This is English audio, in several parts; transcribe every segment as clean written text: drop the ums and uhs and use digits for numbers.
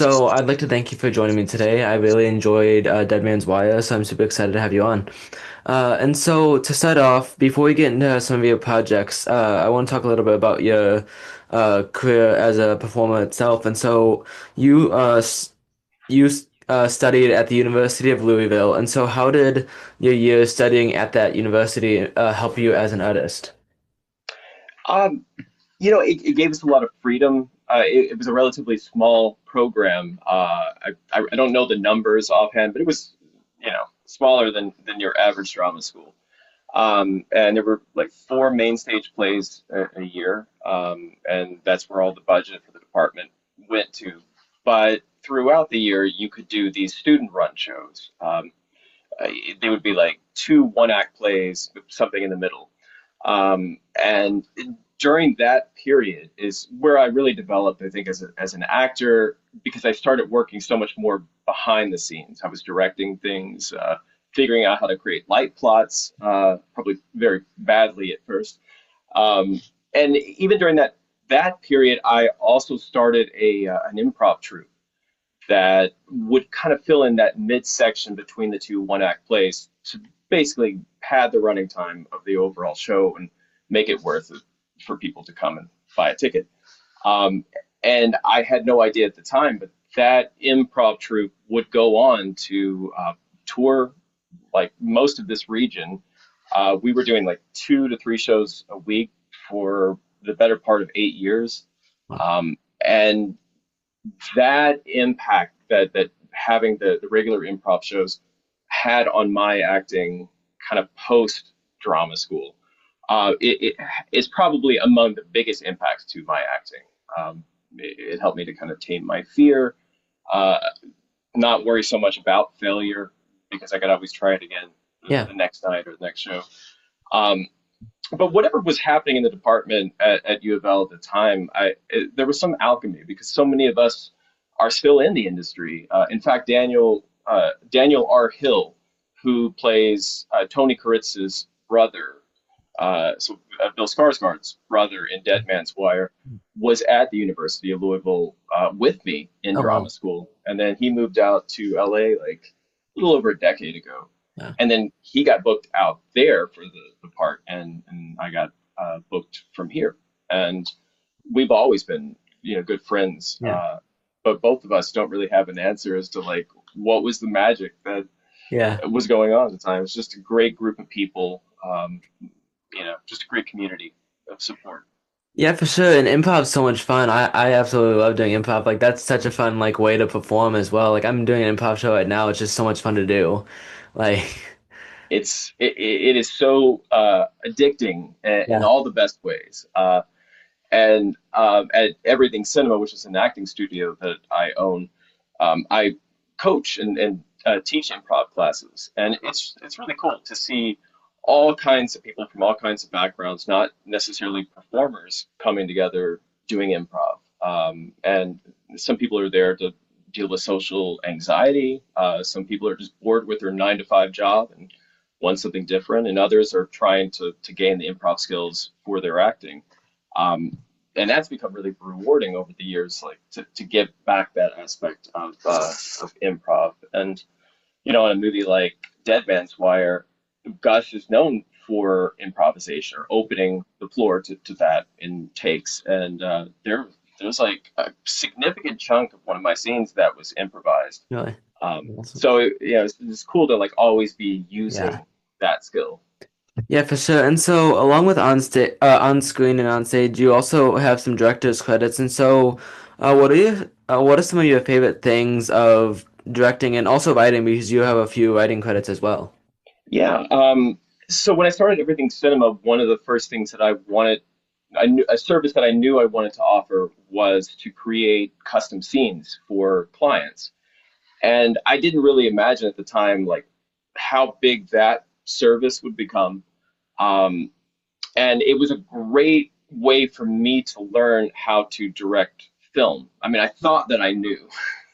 So I'd like to thank you for joining me today. I really enjoyed Dead Man's Wire, so I'm super excited to have you on. And so to start off, before we get into some of your projects, I want to talk a little bit about your career as a performer itself. And so you studied at the University of Louisville. And so how did your years studying at that university help you as an artist? Um, it gave us a lot of freedom. It was a relatively small program. I don't know the numbers offhand, but it was, smaller than your average drama school. And there were like four main stage plays a year, and that's where all the budget for the department went to. But throughout the year, you could do these student-run shows. They would be like two one-act plays with something in the middle. And during that period is where I really developed, I think, as an actor, because I started working so much more behind the scenes. I was directing things, figuring out how to create light plots, probably very badly at first. And even during that period, I also started an improv troupe that would kind of fill in that midsection between the two one act plays to basically pad the running time of the overall show and make it worth it for people to come and buy a ticket. Um, and I had no idea at the time, but that improv troupe would go on to tour like most of this region. We were doing like 2 to 3 shows a week for the better part of 8 years. And that impact that having the regular improv shows had on my acting kind of post drama school it is probably among the biggest impacts to my acting. It helped me to kind of tame my fear, uh, not worry so much about failure because I could always try it again Yeah. the next night or the next show. Um, but whatever was happening in the department at U of L at the time, there was some alchemy because so many of us are still in the industry. In fact, Daniel R. Hill, who plays Tony Kuritz's brother, Bill Skarsgård's brother in Dead Man's Wire, was at the University of Louisville with me in Oh, drama wow. school, and then he moved out to LA like a little over a decade ago, Yeah. and then he got booked out there for the part, and I got booked from here, and we've always been good friends, Yeah. but both of us don't really have an answer as to like what was the magic that Yeah. was going on at the time. It's just a great group of people, just a great community of support. Yeah, for sure. And improv's so much fun. I absolutely love doing improv. Like that's such a fun like way to perform as well. Like I'm doing an improv show right now. It's just so much fun to do. Like It is so addicting in yeah. all the best ways. And at Everything Cinema, which is an acting studio that I own, I coach and teach improv classes, and it's really cool to see all kinds of people from all kinds of backgrounds, not necessarily performers, coming together doing improv. And some people are there to deal with social anxiety. Some people are just bored with their 9 to 5 job and want something different, and others are trying to gain the improv skills for their acting. Um, and that's become really rewarding over the years, like to give back that aspect of improv. And in a movie like Dead Man's Wire, Gus is known for improvisation or opening the floor to that in takes, and there's like a significant chunk of one of my scenes that was improvised. Really. Awesome. So it's cool to like always be Yeah. using that skill. Yeah, for sure. And so along with on screen and on stage, you also have some director's credits. And so what are some of your favorite things of directing and also writing because you have a few writing credits as well? Yeah. So when I started Everything Cinema, one of the first things that I knew a service that I knew I wanted to offer was to create custom scenes for clients. And I didn't really imagine at the time like how big that service would become. Um, and it was a great way for me to learn how to direct film. I mean, I thought that I knew.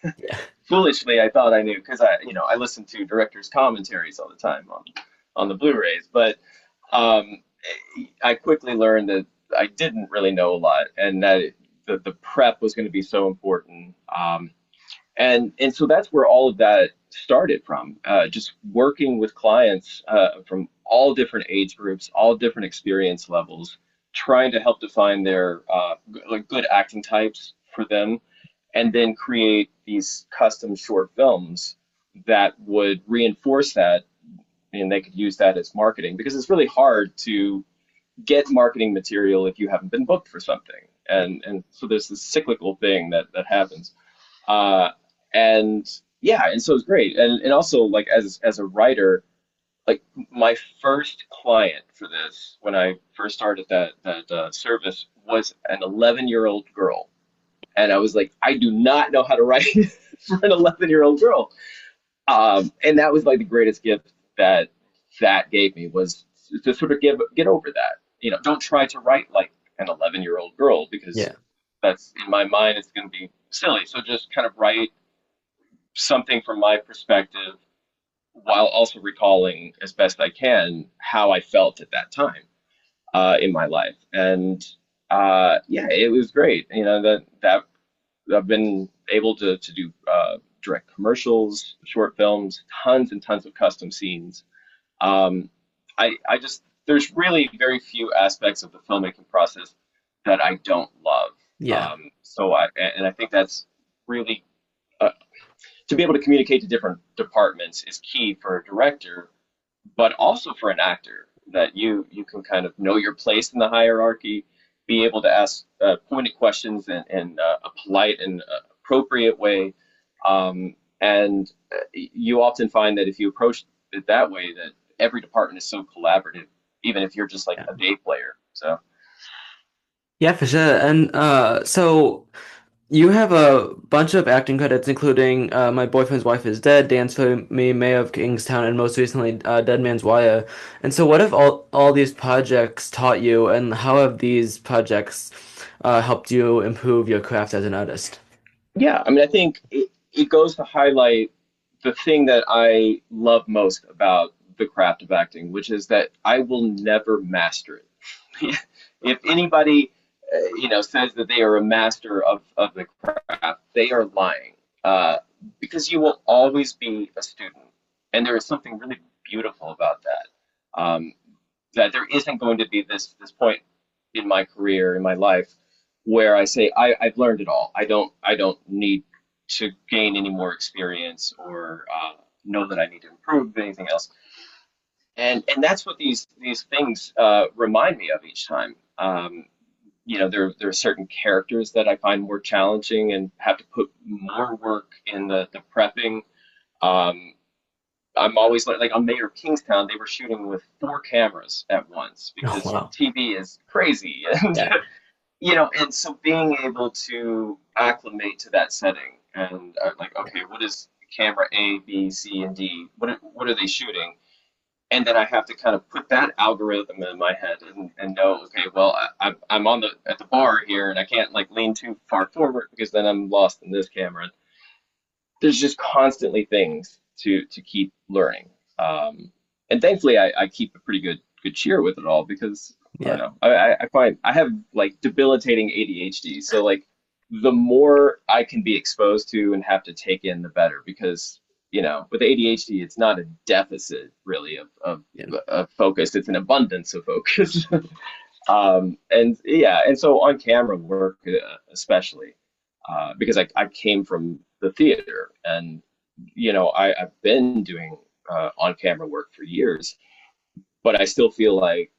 Yeah. Foolishly, I thought I knew because I listened to directors' commentaries all the time on the Blu-rays, but um, I quickly learned that I didn't really know a lot, and that the prep was going to be so important. And so that's where all of that started from. Just working with clients from all different age groups, all different experience levels, trying to help define their like good acting types for them, and then create these custom short films that would reinforce that, and they could use that as marketing because it's really hard to get marketing material if you haven't been booked for something. And so there's this cyclical thing that happens. Uh, and yeah, and so it's great. And also like as a writer, like my first client for this when I first started that service was an 11-year-old girl. And I was like, I do not know how to write for an 11-year-old girl. And that was like the greatest gift that that gave me was to sort of get over that. You know, don't try to write like an 11-year-old girl because Yeah. that's in my mind it's going to be silly. So just kind of write something from my perspective while also recalling as best I can how I felt at that time in my life. And yeah, it was great. You know that I've been able to do direct commercials, short films, tons and tons of custom scenes. Um, I just there's really very few aspects of the filmmaking process that I don't love. Yeah. And I think that's really to be able to communicate to different departments is key for a director, but also for an actor that you can kind of know your place in the hierarchy, be able to ask pointed questions in a polite and appropriate way. And you often find that if you approach it that way, that every department is so collaborative, even if you're just like Yeah. a day player. So Yeah, for sure. And so you have a bunch of acting credits, including My Boyfriend's Wife is Dead, Dance for Me, Mayor of Kingstown, and most recently Dead Man's Wire. And so what have all these projects taught you, and how have these projects helped you improve your craft as an artist? yeah, I mean, I think it goes to highlight the thing that I love most about the craft of acting, which is that I will never master it. If anybody, says that they are a master of the craft, they are lying. Because you will always be a student, and there is something really beautiful about that. That there isn't going to be this point in my career, in my life, where I say I've learned it all. I don't need to gain any more experience or know that I need to improve anything else. And that's what these things remind me of each time. There are certain characters that I find more challenging and have to put more work in the prepping. Um, I'm always like on Mayor of Kingstown, they were shooting with 4 cameras at once Oh, because wow. TV is crazy, and Yeah. and so being able to acclimate to that setting and like, okay, what is camera A, B, C, and D? What are they shooting? And then I have to kind of put that algorithm in my head and know, okay, well, I'm on the at the bar here, and I can't like lean too far forward because then I'm lost in this camera. There's just constantly things to keep learning, and thankfully I keep a pretty good cheer with it all because I don't Yeah. know, I find I have like debilitating ADHD, so like the more I can be exposed to and have to take in, the better because with ADHD, it's not a deficit really Yeah. of focus. It's an abundance of focus. And yeah, and so on camera work, especially, because I came from the theater and, I've been doing on camera work for years, but I still feel like,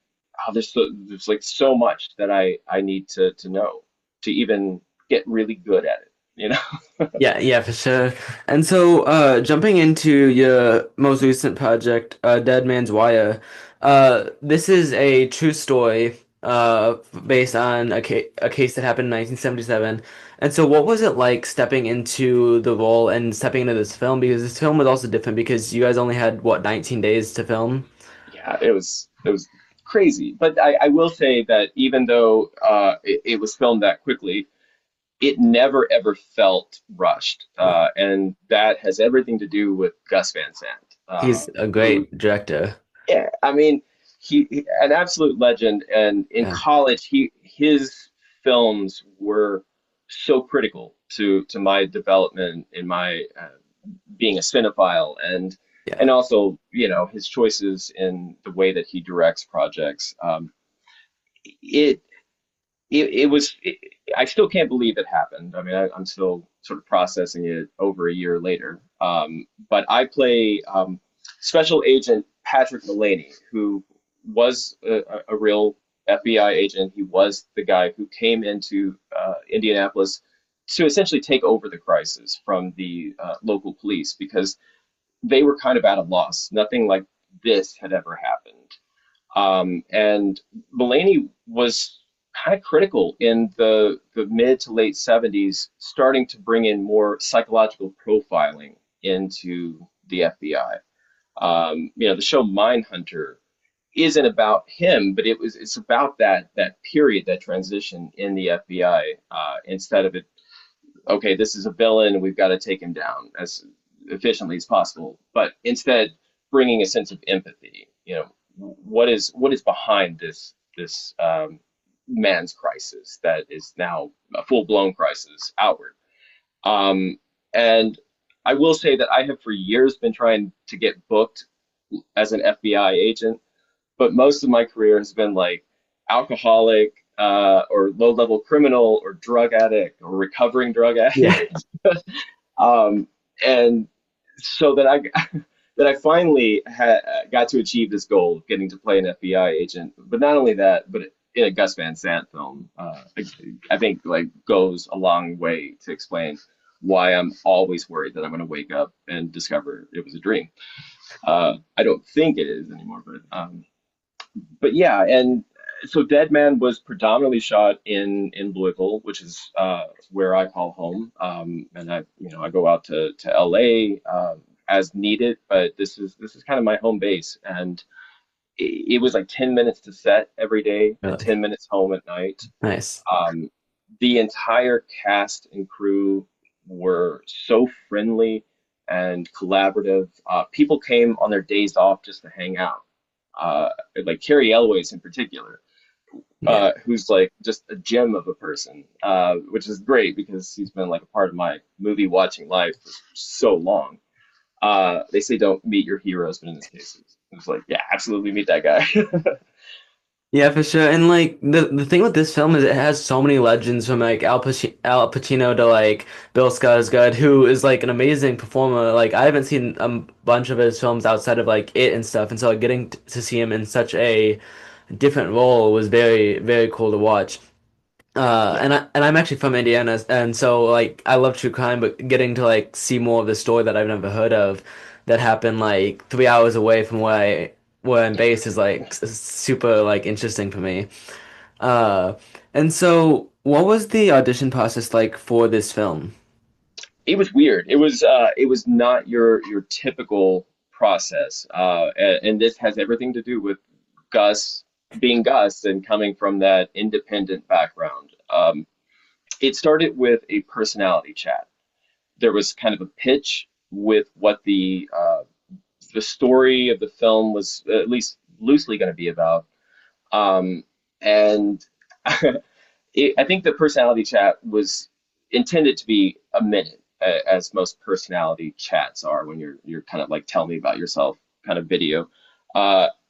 oh, there's like so much that I need to know to even get really good at it, you know? Yeah, yeah, for sure. And so, jumping into your most recent project, Dead Man's Wire, this is a true story, based on a case that happened in 1977. And so, what was it like stepping into the role and stepping into this film? Because this film was also different because you guys only had, what, 19 days to film? Yeah, it was crazy. But I will say that even though it was filmed that quickly, it never ever felt rushed, Yeah. and that has everything to do with Gus Van Sant, He's a who, great director. yeah, I mean, an absolute legend. And in Yeah. college, his films were. so critical to my development in my being a cinephile, Yeah. and also, his choices in the way that he directs projects. It I still can't believe it happened. I mean, I'm still sort of processing it over a year later. But I play Special Agent Patrick Mullany, who was a real FBI agent. He was the guy who came into Indianapolis to essentially take over the crisis from the local police because they were kind of at a loss. Nothing like this had ever happened. And Mulaney was kind of critical in the mid to late 70s, starting to bring in more psychological profiling into the FBI. The show Mindhunter isn't about him, but it's about that period, that transition in the FBI. Instead of it, okay, this is a villain, we've got to take him down as efficiently as possible, but instead bringing a sense of empathy. What is behind this man's crisis that is now a full blown crisis outward. And I will say that I have for years been trying to get booked as an FBI agent, but most of my career has been like alcoholic, or low level criminal, or drug addict, or recovering drug Yeah. addict. um, and so that I that I finally got to achieve this goal of getting to play an FBI agent. But not only that, but in a Gus Van Sant film, I think like goes a long way to explain why I'm always worried that I'm going to wake up and discover it was a dream. I don't think it is anymore, but yeah, and so Dead Man was predominantly shot in Louisville, which is where I call home. And I go out to LA as needed, but this is kind of my home base, and it was like 10 minutes to set every day and Really 10 minutes home at night. nice. Um, the entire cast and crew were so friendly and collaborative. People came on their days off just to hang out. Uh, like Carrie Elways in particular, Yeah. who's like just a gem of a person, which is great because he's been like a part of my movie watching life for so long. They say don't meet your heroes, but in this case, it's like, yeah, absolutely meet that guy. Yeah, for sure. And like the thing with this film is it has so many legends from like Al Pacino to like Bill Skarsgård, who is like an amazing performer. Like I haven't seen a bunch of his films outside of like It and stuff, and so like getting to see him in such a different role was very, very cool to watch. Yeah, And I'm actually from Indiana, and so like I love true crime, but getting to like see more of the story that I've never heard of that happened like 3 hours away from where I'm based is like super like interesting for me. Uh, and so what was the audition process like for this film? it was weird. It was not your typical process, and this has everything to do with Gus being Gus and coming from that independent background. It started with a personality chat. There was kind of a pitch with what the story of the film was at least loosely going to be about. And I think the personality chat was intended to be a minute, as most personality chats are when you're kind of like tell me about yourself kind of video,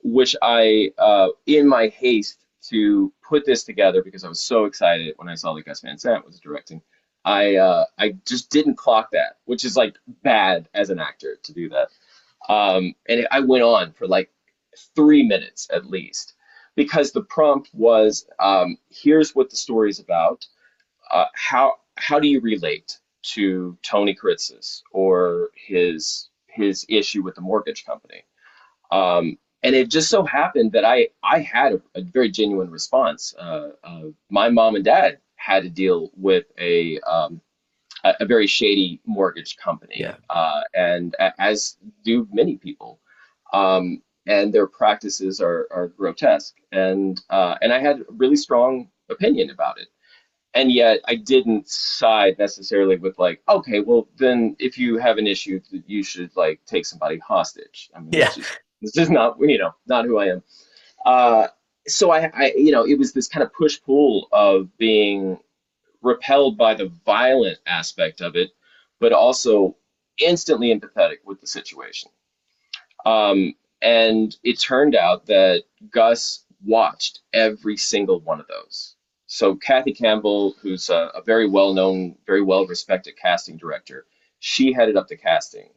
which in my haste to put this together because I was so excited when I saw that Gus Van Sant was directing. I just didn't clock that, which is like bad as an actor to do that. And I went on for like 3 minutes at least because the prompt was, here's what the story's about. How do you relate to Tony Kritzis or his issue with the mortgage company? And it just so happened that I had a very genuine response. My mom and dad had to deal with a very shady mortgage company, Yeah. and as do many people. And their practices are grotesque, and I had a really strong opinion about it. And yet I didn't side necessarily with like, okay, well then if you have an issue, you should like take somebody hostage. I mean, Yeah. that's just not not who I am. Uh, so it was this kind of push pull of being repelled by the violent aspect of it, but also instantly empathetic with the situation. And it turned out that Gus watched every single one of those. So Kathy Campbell, who's a very well-known, very well-respected casting director, she headed up the casting.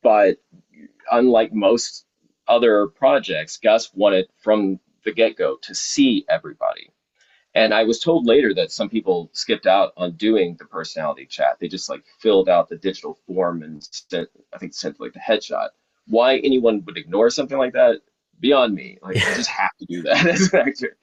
But unlike most other projects, Gus wanted from the get-go to see everybody. And I was told later that some people skipped out on doing the personality chat. They just like filled out the digital form and sent, I think sent like the headshot. Why anyone would ignore something like that, beyond me. Like you just have to do that as an actor.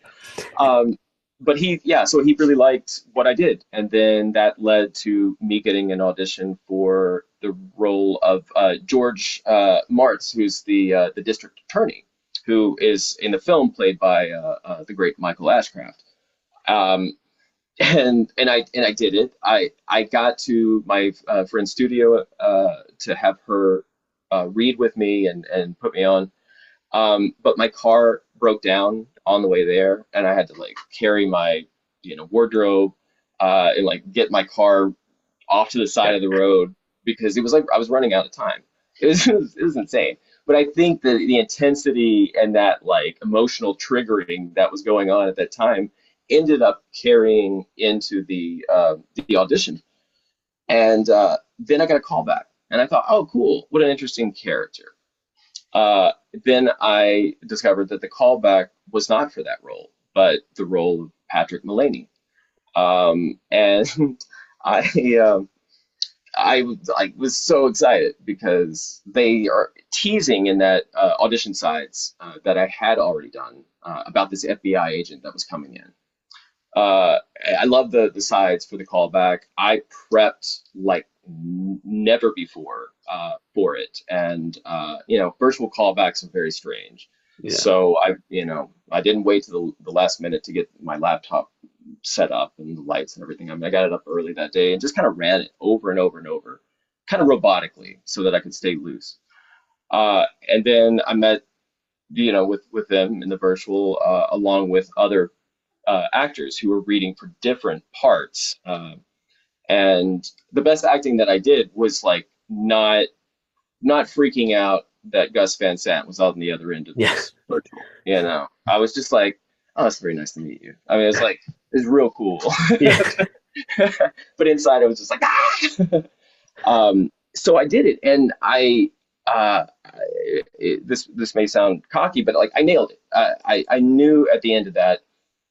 Um, but yeah, so he really liked what I did, and then that led to me getting an audition for the role of George Martz, who's the district attorney, who is in the film played by the great Michael Ashcraft. Um, and I did it. I got to my friend's studio to have her read with me and put me on. But my car broke down on the way there, and I had to like carry my wardrobe and like get my car off to the side of the road because it was like I was running out of time. It was insane. But I think that the intensity and that like emotional triggering that was going on at that time ended up carrying into the audition. And then I got a call back, and I thought, oh, cool, what an interesting character. Then I discovered that the callback was not for that role, but the role of Patrick Mullany. And I, I was so excited because they are teasing in that audition sides that I had already done about this FBI agent that was coming in. Uh, I love the sides for the callback. I prepped like never before for it, and virtual callbacks are very strange. Yeah. So I didn't wait to the last minute to get my laptop set up and the lights and everything. I mean, I got it up early that day and just kind of ran it over and over and over, kind of robotically, so that I could stay loose. And then I met with them in the virtual along with other actors who were reading for different parts. And the best acting that I did was like not freaking out that Gus Van Sant was on the other end of Yeah. this virtual. I was just like, oh, it's very nice to meet you. I mean, it's real cool. Yeah. But inside, I was just like, ah. So I did it, and this may sound cocky, but like I nailed it. I knew at the end of that,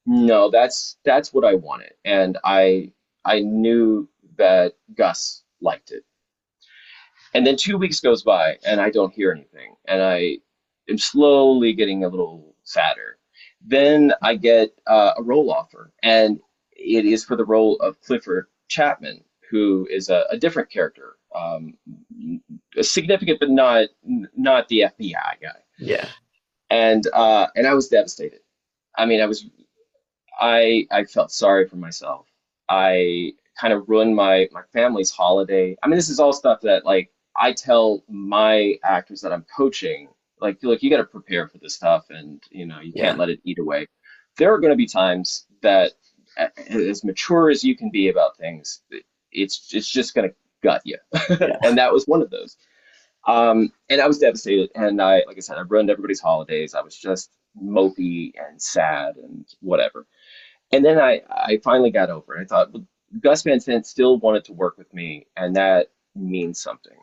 no, that's what I wanted, and I knew that Gus liked it. And then 2 weeks goes by, and I don't hear anything, and I am slowly getting a little sadder. Then I get a role offer, and it is for the role of Clifford Chapman, who is a different character, significant, but not the FBI guy. Yeah. And I was devastated. I mean, I felt sorry for myself. I kind of ruined my family's holiday. I mean, this is all stuff that like I tell my actors that I'm coaching, like, look, you got to prepare for this stuff, and you can't Yeah. let it eat away. There are going to be times that, as mature as you can be about things, it's just going to gut you, Yeah. and that was one of those. And I was devastated, and like I said, I ruined everybody's holidays. I was just mopey and sad and whatever. And then I finally got over it. I thought, well, Gus Van Sant still wanted to work with me, and that means something.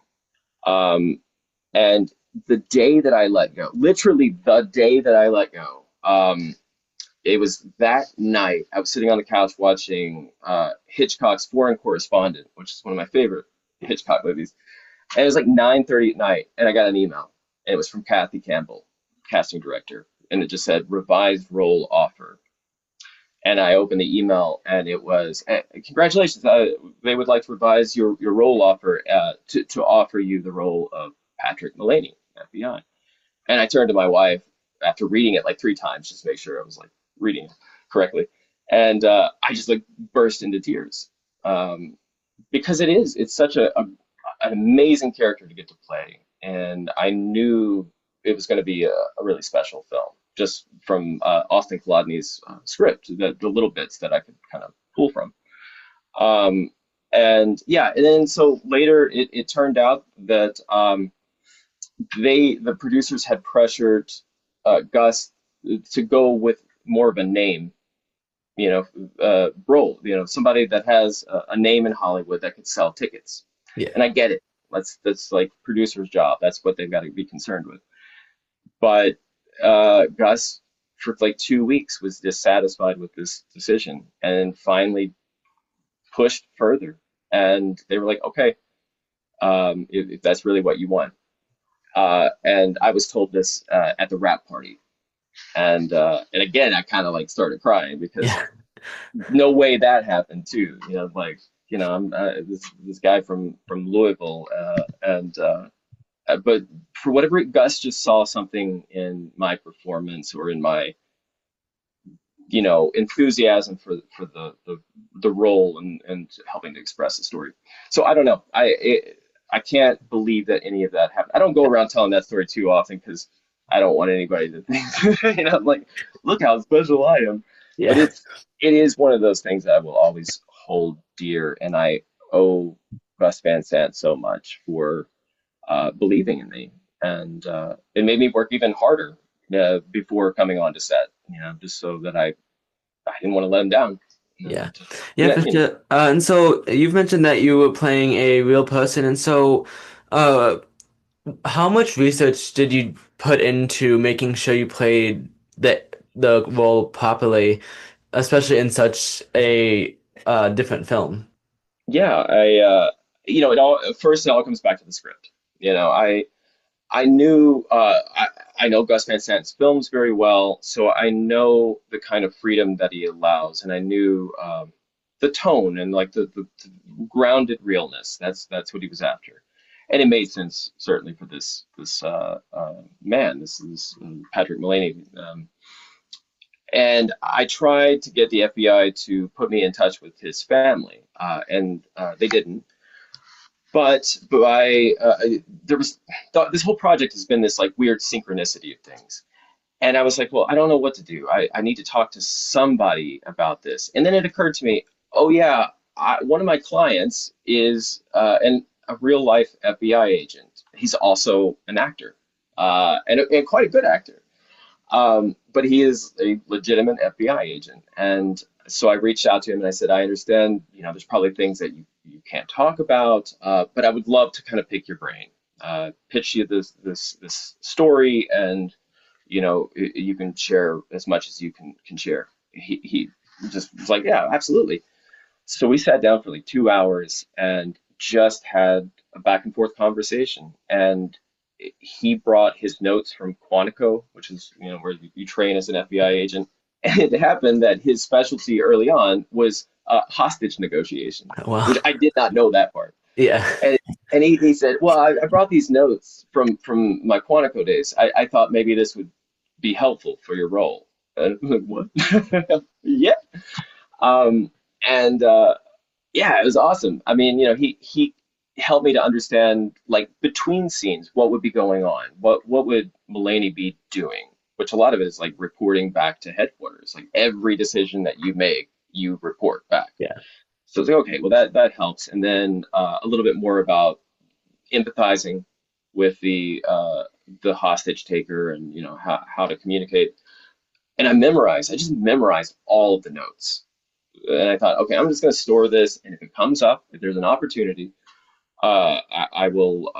Um, and the day that I let go, literally the day that I let go, it was that night. I was sitting on the couch watching Hitchcock's Foreign Correspondent, which is one of my favorite Hitchcock movies. And it was like 9:30 at night, and I got an email, and it was from Kathy Campbell, casting director, and it just said revised role offer. And I opened the email, and it was, congratulations, they would like to revise your role offer to offer you the role of Patrick Mullany, FBI. And I turned to my wife after reading it like 3 times just to make sure I was like reading it correctly. And I just like burst into tears because it's such an amazing character to get to play. And I knew it was going to be a really special film just from Austin Kolodny's script, the little bits that I could kind of pull from. Um, and yeah, and then so later it turned out that the producers had pressured Gus to go with more of a name, role, somebody that has a name in Hollywood that could sell tickets. Yeah. And I get it. That's like producer's job. That's what they've got to be concerned with. But Gus, for like 2 weeks, was dissatisfied with this decision and finally pushed further. And they were like, okay, if that's really what you want. And I was told this at the wrap party. And again, I kind of like started crying because Yeah. no way that happened too. I'm this guy from Louisville, but for whatever Gus just saw something in my performance or in my enthusiasm for the role and helping to express the story. So I don't know. I can't believe that any of that happened. I don't go around telling that story too often because I don't want anybody to think like, look how special I am. But Yeah. it is one of those things that I will always hold dear, and I owe Gus Van Sant so much for believing in me, and it made me work even harder before coming on to set. Just so that I didn't want to let him down. Yeah. And, Yeah, for sure. And so you've mentioned that you were playing a real person, and so uh how much research did you put into making sure you played the role properly, especially in such a different film? yeah, it all comes back to the script. I knew I know Gus Van Sant's films very well, so I know the kind of freedom that he allows, and I knew the tone and like the grounded realness. That's what he was after, and it made sense certainly for this man. This is Patrick Mullany, and I tried to get the FBI to put me in touch with his family, and they didn't. But there was this whole project has been this like weird synchronicity of things. And I was like, well, I don't know what to do. I need to talk to somebody about this. And then it occurred to me, oh yeah, one of my clients is a real life FBI agent. He's also an actor, and quite a good actor. But he is a legitimate FBI agent. And so I reached out to him and I said, I understand, there's probably things that you can't talk about, but I would love to kind of pick your brain, pitch you this story, and you can share as much as you can share. He just was like, yeah, absolutely. So we sat down for like 2 hours and just had a back and forth conversation. And he brought his notes from Quantico, which is where you train as an FBI agent. And it happened that his specialty early on was hostage negotiation, which Wow. I did not know that part. Yeah. And he said, well, I brought these notes from my Quantico days. I thought maybe this would be helpful for your role. And I'm like, what? Yeah. Um, and yeah, it was awesome. I mean, he helped me to understand like between scenes what would be going on, what would Mulaney be doing, which a lot of it is like reporting back to headquarters. Like every decision that you make, you report back. Yeah. So it's like, okay, well that helps. And then a little bit more about empathizing with the hostage taker, and how to communicate. And I just memorized all of the notes. And I thought, okay, I'm just going to store this, and if it comes up, if there's an opportunity, I will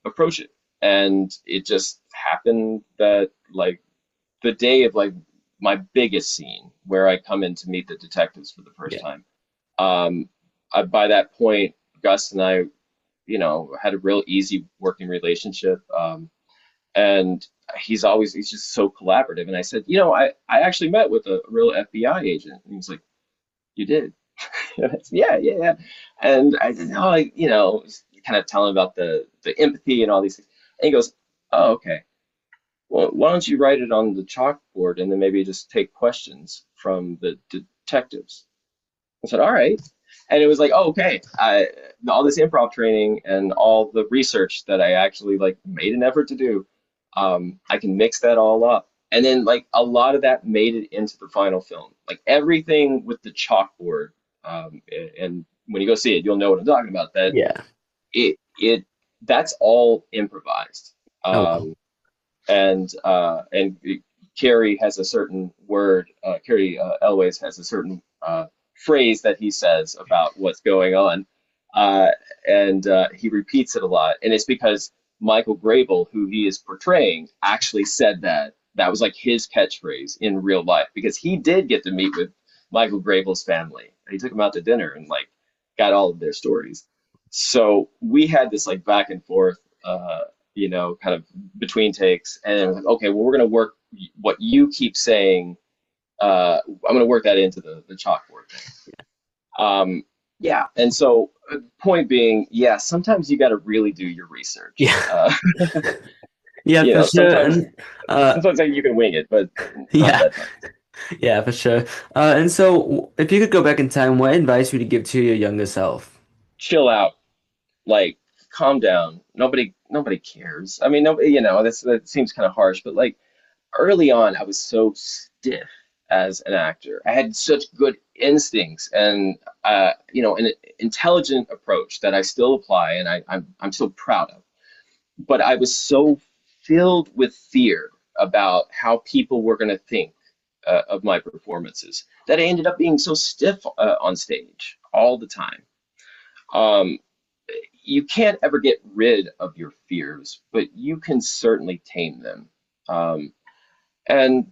approach it. And it just happened that like the day of like my biggest scene where I come in to meet the detectives for the first Yeah. time, by that point, Gus and I, had a real easy working relationship. And he's just so collaborative. And I said, I actually met with a real FBI agent. And he was like, you did? Yeah, yeah, yeah. And I said, oh, kind of telling about the empathy and all these things. And he goes, oh, okay. Well, why don't you write it on the chalkboard and then maybe just take questions from the detectives? I said, all right. And it was like, oh, okay. All this improv training and all the research that I actually like made an effort to do, I can mix that all up. And then like a lot of that made it into the final film. Like everything with the chalkboard, And when you go see it, you'll know what I'm talking about. That Yeah. it that's all improvised. Oh wow. Um, and Carrie has a certain word. Carrie Elways has a certain phrase that he says about what's going on, uh, and he repeats it a lot. And it's because Michael Grable, who he is portraying, actually said that. That was like his catchphrase in real life because he did get to meet with Michael Grable's family. He took him out to dinner and like got all of their stories. So we had this like back and forth. Kind of between takes, and it was like, okay, well, we're going to work what you keep saying. I'm going to work that into the chalkboard thing. Yeah, and so point being, yeah, sometimes you got to really do your research. Yeah. Yeah, for sure. Sometimes And uh sometimes like, you can wing it, but not yeah. that time. Yeah, for sure. And so if you could go back in time, what advice would you give to your younger self? Chill out, like calm down. Nobody cares. I mean, nobody, that seems kind of harsh, but like early on, I was so stiff as an actor. I had such good instincts and an intelligent approach that I still apply and I'm so proud of. But I was so filled with fear about how people were going to think of my performances that I ended up being so stiff on stage all the time. Um, you can't ever get rid of your fears, but you can certainly tame them. Um, and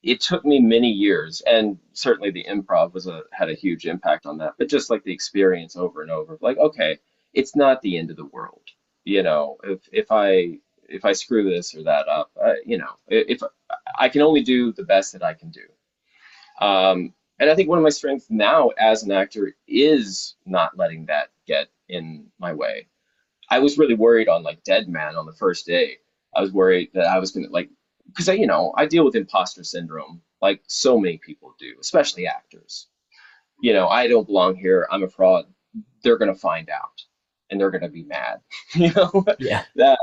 it took me many years, and certainly the improv had a huge impact on that. But just like the experience over and over, like okay, it's not the end of the world. If I screw this or that up, if I can only do the best that I can do. And I think one of my strengths now as an actor is not letting that get in my way. I was really worried on like Dead Man on the first day. I was worried that I was gonna like because I deal with imposter syndrome like so many people do, especially actors. I don't belong here. I'm a fraud. They're gonna find out, and they're gonna be mad. You know Yeah. that,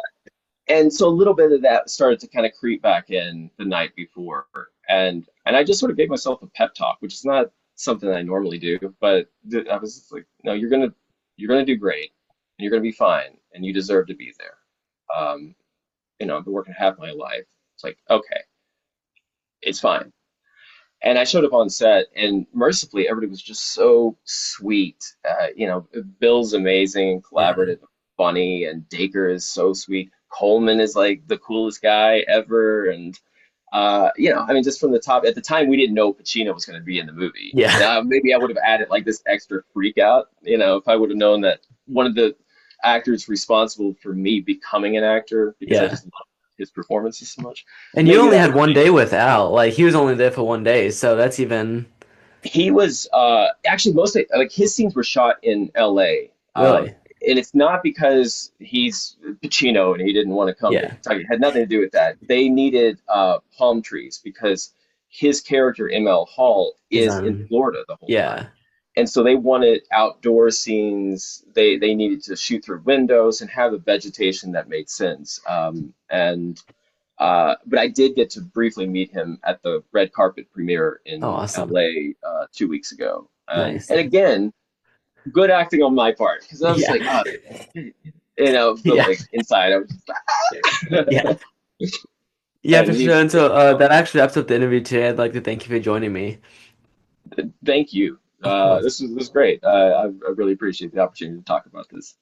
and so a little bit of that started to kind of creep back in the night before, and I just sort of gave myself a pep talk, which is not something I normally do, but I was just like, no, you're gonna do great, and you're gonna be fine, and you deserve to be there. Um, I've been working half my life. It's like, okay, it's fine. And I showed up on set, and mercifully, everybody was just so sweet. Bill's amazing, Yeah. collaborative, funny, and Dacre is so sweet. Coleman is like the coolest guy ever, and I mean, just from the top. At the time, we didn't know Pacino was going to be in the movie. Yeah. Now, maybe I would have added like this extra freak out. If I would have known that one of the actors responsible for me becoming an actor because I Yeah. just love his performances so much. And you Maybe only that had would have one made day with Al. Like he was only there for one day, so that's even he was actually mostly like his scenes were shot in LA. really. And it's not because he's Pacino and he didn't want to come to Yeah. Kentucky. It had nothing to do with that. They needed palm trees because his character ML Hall Is is in Florida the whole time. yeah. And so they wanted outdoor scenes. They needed to shoot through windows and have a vegetation that made sense. But I did get to briefly meet him at the red carpet premiere Oh, in awesome. LA 2 weeks ago. And Nice. and again, good acting on my part because I was Yeah. like, oh, but Yeah. like inside I was just Yeah. Yeah, and for sure. he's And so that actually wraps up the interview today. I'd like to thank you for joining me. thank you. Of course. This was great. I really appreciate the opportunity to talk about this.